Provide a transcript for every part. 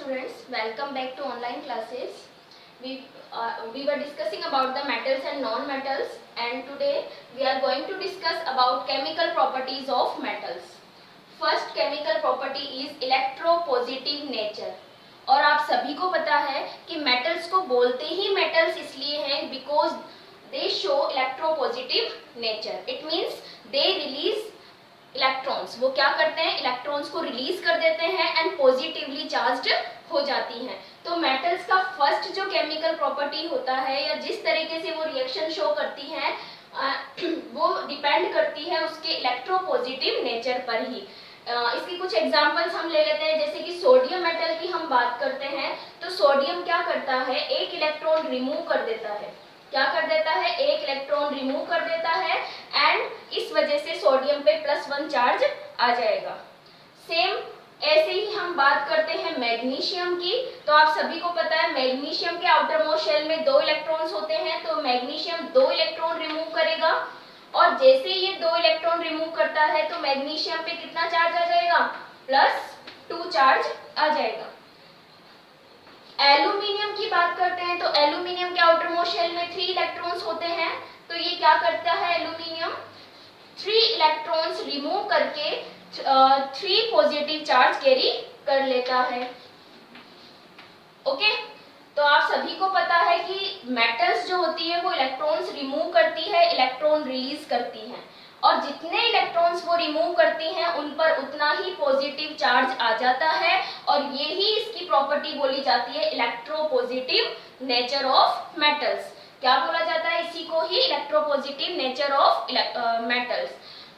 students, welcome back to online classes. We were discussing about the metals and non-metals, and today we are going to discuss about chemical properties of metals. First chemical property is electropositive nature. और आप सभी को पता है कि metals को बोलते ही metals इसलिए हैं because they show electropositive nature. It means they release electrons. वो क्या करते हैं, इलेक्ट्रॉन्स को रिलीज कर देते हैं एंड पॉजिटिवली चार्ज्ड हो जाती हैं. तो मेटल्स का फर्स्ट जो केमिकल प्रॉपर्टी होता है या जिस तरीके से वो रिएक्शन शो करती हैं वो डिपेंड करती है उसके इलेक्ट्रोपॉजिटिव नेचर पर ही. इसकी कुछ एग्जांपल्स हम ले लेते हैं. जैसे कि सोडियम मेटल की हम बात करते हैं तो सोडियम क्या करता है, एक इलेक्ट्रॉन रिमूव कर देता है. क्या कर देता है, एक इलेक्ट्रॉन रिमूव कर देता है एंड इस वजह से सोडियम पे +1 चार्ज आ जाएगा. सेम ऐसे ही हम बात करते हैं मैग्नीशियम की. तो आप सभी को पता है मैग्नीशियम के आउटर मोस्ट शेल में 2 इलेक्ट्रॉन्स होते हैं. तो मैग्नीशियम 2 इलेक्ट्रॉन रिमूव करेगा और जैसे ये 2 इलेक्ट्रॉन रिमूव करता है तो मैग्नीशियम पे कितना चार्ज आ जाएगा, +2 चार्ज आ जाएगा. एल्यूमिनियम की बात करते हैं तो एल्यूमिनियम के आउटर मोस्ट शेल में 3 इलेक्ट्रॉन्स होते हैं. तो ये क्या करता है, एल्यूमिनियम 3 इलेक्ट्रॉन्स रिमूव करके 3 पॉजिटिव चार्ज कैरी कर लेता है. ओके, तो आप सभी को पता है कि मेटल्स जो होती है वो इलेक्ट्रॉन्स रिमूव करती है, इलेक्ट्रॉन रिलीज करती हैं और जितने इलेक्ट्रॉन्स वो रिमूव करती हैं उन पर उतना ही पॉजिटिव चार्ज आ जाता है और यही इसकी प्रॉपर्टी बोली जाती है इलेक्ट्रोपॉजिटिव नेचर ऑफ मेटल्स. क्या बोला जाता है, इसी को ही electropositive nature of metals.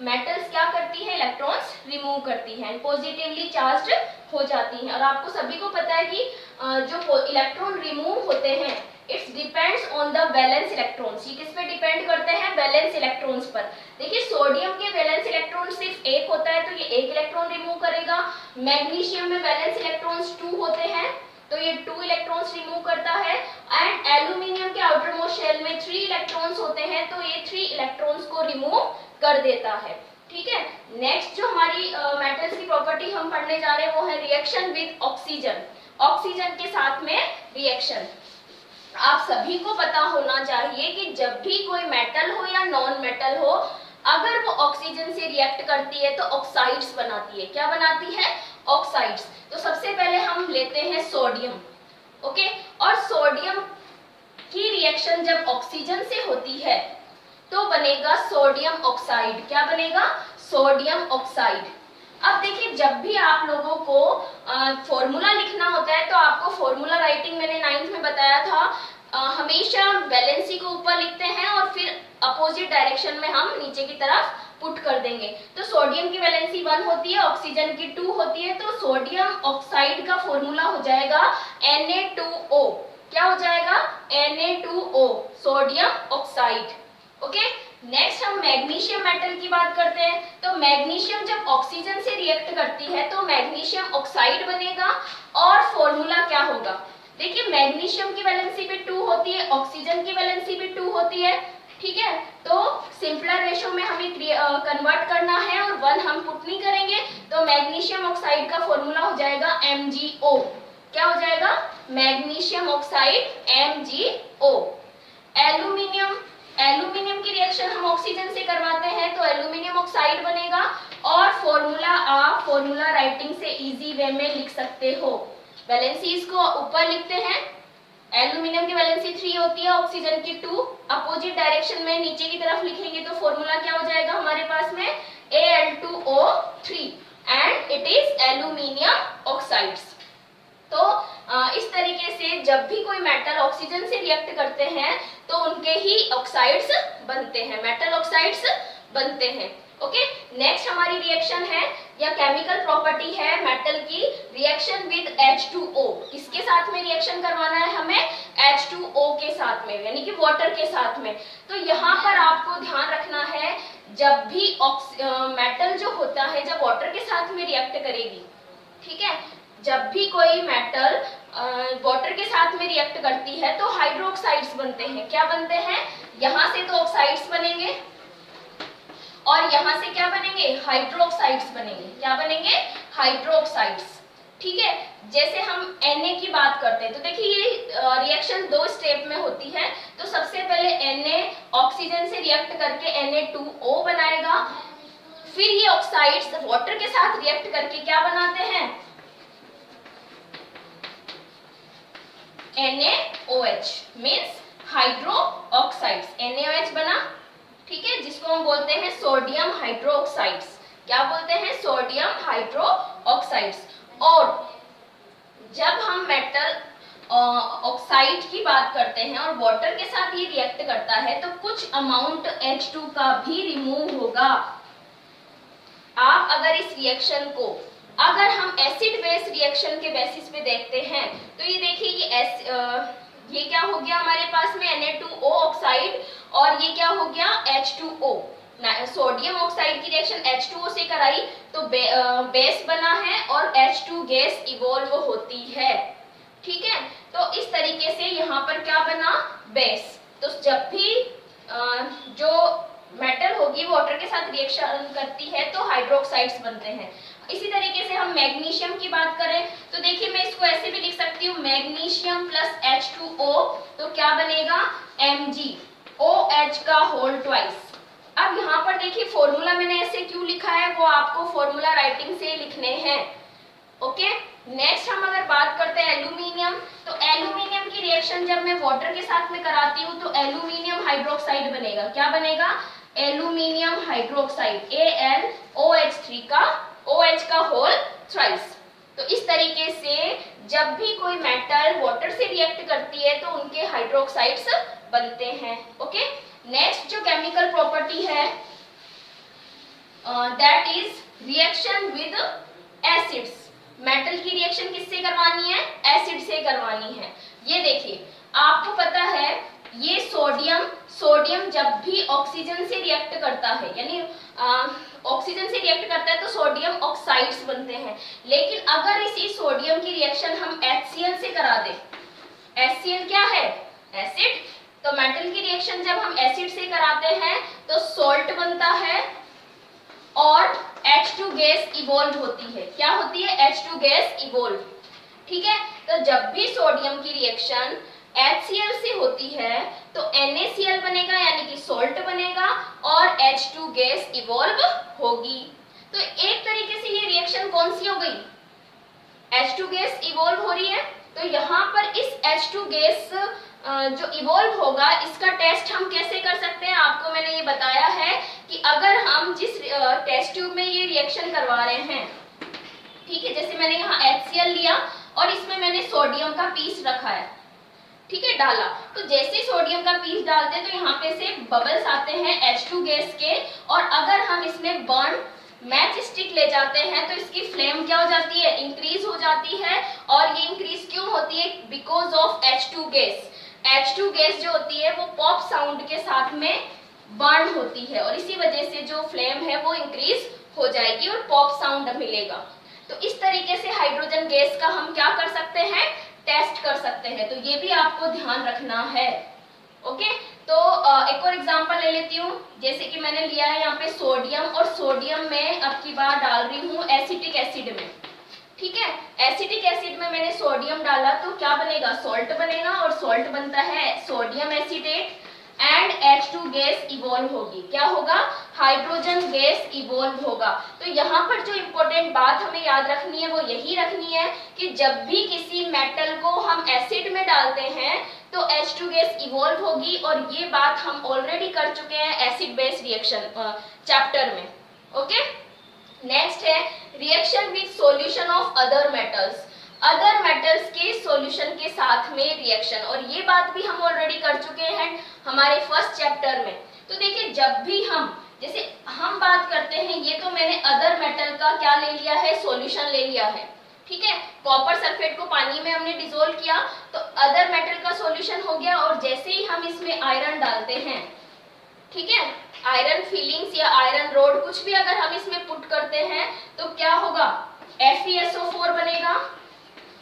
Metals क्या करती है, इलेक्ट्रॉन्स रिमूव करती हैं, पॉजिटिवली चार्ज्ड हो जाती हैं. और आपको सभी को पता है कि जो इलेक्ट्रॉन रिमूव होते हैं it's depends on the valence electrons. ये किस पे डिपेंड करते हैं, वैलेंस इलेक्ट्रॉन्स पर. देखिए सोडियम के वैलेंस इलेक्ट्रॉन सिर्फ 1 होता है तो ये 1 इलेक्ट्रॉन रिमूव करेगा. मैग्नीशियम में वैलेंस इलेक्ट्रॉन्स 2 होते हैं तो ये 2 इलेक्ट्रॉन्स रिमूव करता है. एंड एल्यूमिनियम के आउटर मोस्ट शेल में 3 इलेक्ट्रॉन्स होते हैं तो ये 3 इलेक्ट्रॉन्स को रिमूव कर देता है. ठीक है, नेक्स्ट जो हमारी मेटल्स की प्रॉपर्टी हम पढ़ने जा रहे हैं वो है रिएक्शन विद ऑक्सीजन. ऑक्सीजन के साथ में रिएक्शन. आप सभी को पता होना चाहिए कि जब भी कोई मेटल हो या नॉन मेटल हो अगर वो ऑक्सीजन से रिएक्ट करती है तो ऑक्साइड्स बनाती है. क्या बनाती है, ऑक्साइड्स. तो सबसे पहले हम लेते हैं सोडियम. ओके, और सोडियम की रिएक्शन जब ऑक्सीजन से होती है तो बनेगा सोडियम ऑक्साइड. क्या बनेगा, सोडियम ऑक्साइड. अब देखिए जब भी आप लोगों को फॉर्मूला लिखना होता है तो आपको फॉर्मूला राइटिंग मैंने 9th में बताया था, हमेशा वैलेंसी को ऊपर लिखते हैं और फिर अपोजिट डायरेक्शन में हम नीचे की तरफ पुट कर देंगे. तो सोडियम की वैलेंसी 1 होती है, ऑक्सीजन की 2 होती है. तो सोडियम ऑक्साइड का फॉर्मूला हो जाएगा Na2O. क्या हो जाएगा, Na2O, sodium oxide. Okay, next हम मैग्नीशियम मेटल की बात करते हैं. तो मैग्नीशियम जब ऑक्सीजन से रिएक्ट करती है तो मैग्नीशियम ऑक्साइड बनेगा और फॉर्मूला क्या होगा, देखिए मैग्नीशियम की वैलेंसी भी 2 होती है, ऑक्सीजन की वैलेंसी भी 2 होती है. ठीक है, तो सिंपलर रेशो में हमें कन्वर्ट करना है और 1 हम पुट नहीं करेंगे. तो मैग्नीशियम ऑक्साइड का फॉर्मूला हो जाएगा MgO. क्या हो जाएगा, मैग्नीशियम ऑक्साइड MgO. एल्यूमिनियम की रिएक्शन हम ऑक्सीजन से करवाते हैं तो एल्यूमिनियम ऑक्साइड बनेगा और फॉर्मूला आप फॉर्मूला राइटिंग से इजी वे में लिख सकते हो. वैलेंसी इसको ऊपर लिखते हैं, एल्यूमिनियम की वैलेंसी 3 होती है, ऑक्सीजन की 2. अपोजिट डायरेक्शन में नीचे की तरफ लिखेंगे तो फॉर्मूला क्या हो जाएगा हमारे पास में, Al2O3 and it is aluminium oxides. तो इस तरीके से जब भी कोई मेटल ऑक्सीजन से रिएक्ट करते हैं तो उनके ही ऑक्साइड्स बनते हैं, मेटल ऑक्साइड्स बनते हैं. ओके, नेक्स्ट हमारी रिएक्शन है या केमिकल प्रॉपर्टी है मेटल की, रिएक्शन विद H2O. किसके साथ में रिएक्शन करवाना है हमें, H2O के साथ में, यानी कि वाटर के साथ में. तो यहाँ पर आपको ध्यान रखना है जब भी मेटल जो होता है जब वाटर के साथ में रिएक्ट करेगी, ठीक है, जब भी कोई मेटल वाटर के साथ में रिएक्ट करती है तो हाइड्रोक्साइड्स बनते हैं. क्या बनते हैं, यहाँ से तो ऑक्साइड्स बनेंगे और यहाँ से क्या बनेंगे, हाइड्रोक्साइड्स बनेंगे. क्या बनेंगे, हाइड्रोक्साइड्स. ठीक है। जैसे हम Na की बात करते हैं तो देखिए ये रिएक्शन 2 स्टेप में होती है। तो सबसे पहले Na ऑक्सीजन से रिएक्ट करके Na2O बनाएगा, फिर ये ऑक्साइड्स वाटर के साथ रिएक्ट करके क्या बनाते हैं, NaOH means hydro oxides. NaOH बना, ठीक है, जिसको हम बोलते हैं सोडियम हाइड्रो ऑक्साइड्स। क्या बोलते हैं, सोडियम हाइड्रो ऑक्साइड्स। और जब हम मेटल ऑक्साइड की बात करते हैं और वाटर के साथ ये रिएक्ट करता है तो कुछ अमाउंट H2 का भी रिमूव होगा। आप अगर इस रिएक्शन को अगर हम एसिड बेस रिएक्शन के बेसिस पे देखते हैं तो ये देखिए ये क्या हो गया हमारे पास में Na2O ऑक्साइड और ये क्या हो गया H2O। सोडियम ऑक्साइड की रिएक्शन H2O से कराई तो बेस बना है और H2 गैस इवॉल्व होती है, ठीक है। तो इस तरीके से यहाँ पर क्या बना, बेस। तो जब भी जो मेटल होगी वाटर के साथ रिएक्शन करती है तो हाइड्रोक्साइड्स बनते हैं। इसी तरीके से हम मैग्नीशियम की बात करें तो देखिए मैं इसको ऐसे भी लिख सकती हूँ, मैग्नीशियम प्लस H2O तो क्या बनेगा, MgOH का होल ट्वाइस। अब यहाँ पर देखिए फॉर्मूला मैंने ऐसे क्यों लिखा है वो आपको फॉर्मूला राइटिंग से लिखने हैं, ओके। नेक्स्ट हम अगर बात करते हैं एल्यूमिनियम, तो एल्यूमिनियम की रिएक्शन जब मैं वाटर के साथ में कराती हूँ तो एल्यूमिनियम हाइड्रोक्साइड बनेगा। क्या बनेगा, एल्यूमिनियम हाइड्रोक्साइड, AlOH3 का OH का होल थ्राइस। तो इस तरीके से जब भी कोई मेटल वाटर से रिएक्ट करती है तो उनके हाइड्रोक्साइड्स बनते हैं, ओके। नेक्स्ट जो केमिकल प्रॉपर्टी है that is reaction with acids. Metal की रिएक्शन किससे करवानी है, एसिड से करवानी है। ये देखिए आपको पता है ये सोडियम जब भी ऑक्सीजन से रिएक्ट करता है यानी ऑक्सीजन से रिएक्ट करता है तो सोडियम ऑक्साइड्स बनते हैं। लेकिन अगर इसी सोडियम की रिएक्शन हम HCl से करा दें, HCl क्या है, एसिड। तो मेटल की रिएक्शन जब हम एसिड से कराते हैं तो सॉल्ट बनता है और H2 गैस इवॉल्व होती है। क्या होती है, H2 गैस इवॉल्व, ठीक है। तो जब भी सोडियम की रिएक्शन HCl से होती है तो NaCl बनेगा यानी कि सॉल्ट बनेगा और H2 गैस इवॉल्व होगी। तो एक तरीके से ये रिएक्शन कौन सी हो गई, H2 गैस इवॉल्व हो रही है। तो यहाँ पर इस H2 गैस जो इवॉल्व होगा इसका टेस्ट हम कैसे कर सकते हैं, आपको मैंने ये बताया है कि अगर हम जिस टेस्ट ट्यूब में ये रिएक्शन करवा रहे हैं, ठीक है, जैसे मैंने यहाँ HCl लिया और इसमें मैंने सोडियम का पीस रखा है, ठीक है, डाला। तो जैसे सोडियम का पीस डालते हैं तो यहाँ पे से बबल्स आते हैं H2 गैस के, और अगर हम इसमें बर्न मैच स्टिक ले जाते हैं तो इसकी फ्लेम क्या हो जाती है, इंक्रीज हो जाती है। और ये इंक्रीज क्यों होती है, because of H2 gas. H2 gas जो होती है वो पॉप साउंड के साथ में बर्न होती है और इसी वजह से जो फ्लेम है वो इंक्रीज हो जाएगी और पॉप साउंड मिलेगा। तो इस तरीके से हाइड्रोजन गैस का हम क्या कर सकते हैं, टेस्ट कर सकते हैं। तो ये भी आपको ध्यान रखना है, ओके। तो एक और एग्जांपल ले लेती हूँ, जैसे कि मैंने लिया है यहाँ पे सोडियम, और सोडियम में अब की बार डाल रही हूँ एसिटिक एसिड में, ठीक है। एसिटिक एसिड में मैंने सोडियम डाला तो क्या बनेगा, सॉल्ट बनेगा, और सॉल्ट बनता है sodium acetate and H2 gas evolve होगी। क्या होगा, हाइड्रोजन गैस इवॉल्व होगा। तो यहाँ पर जो इम्पोर्टेंट बात हमें याद रखनी है वो यही रखनी है कि जब भी किसी मेटल को हम एसिड में डालते हैं तो H2 गैस इवॉल्व होगी, और ये बात हम ऑलरेडी कर चुके हैं एसिड बेस रिएक्शन चैप्टर में, ओके। नेक्स्ट है reaction with solution of other metals. Other metals के सॉल्यूशन के साथ में रिएक्शन, और ये बात भी हम ऑलरेडी कर चुके हैं हमारे फर्स्ट चैप्टर में। तो देखिए जब भी हम जैसे हम बात करते हैं, ये तो मैंने अदर मेटल का क्या ले लिया है, सॉल्यूशन ले लिया है, ठीक है। कॉपर सल्फेट को पानी में हमने डिसोल्व किया तो अदर मेटल का सॉल्यूशन हो गया, और जैसे ही हम इसमें आयरन डालते हैं, ठीक है, आयरन फिलिंग्स या आयरन रोड कुछ भी अगर हम इसमें पुट करते हैं तो क्या होगा, FeSO4 बनेगा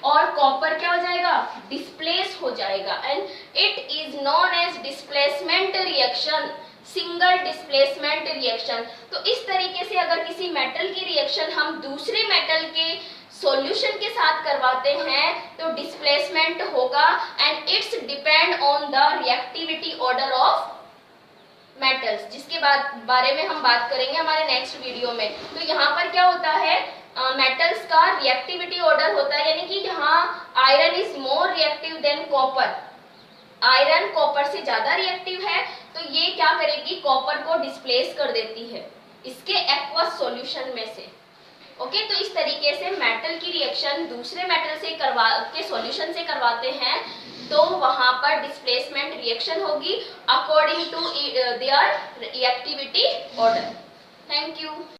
और कॉपर क्या हो जाएगा, डिस्प्लेस हो जाएगा, and it is known as displacement reaction, single displacement reaction. तो इस तरीके से अगर किसी मेटल की रिएक्शन हम दूसरे मेटल के सॉल्यूशन के साथ करवाते हैं तो डिस्प्लेसमेंट होगा and it's depend on the reactivity order of metals, जिसके बारे में हम बात करेंगे हमारे नेक्स्ट वीडियो में। तो यहाँ पर क्या होता है, मेटल्स का रिएक्टिविटी ऑर्डर होता है, यानी कि यहाँ iron is more reactive than copper, iron copper से ज्यादा रिएक्टिव है, तो ये क्या करेगी, कॉपर को डिस्प्लेस कर देती है इसके एक्वस सॉल्यूशन में से। ओके, तो इस तरीके से मेटल की रिएक्शन दूसरे मेटल से के सॉल्यूशन से करवाते हैं तो वहां पर डिस्प्लेसमेंट रिएक्शन होगी according to their reactivity order. Thank you.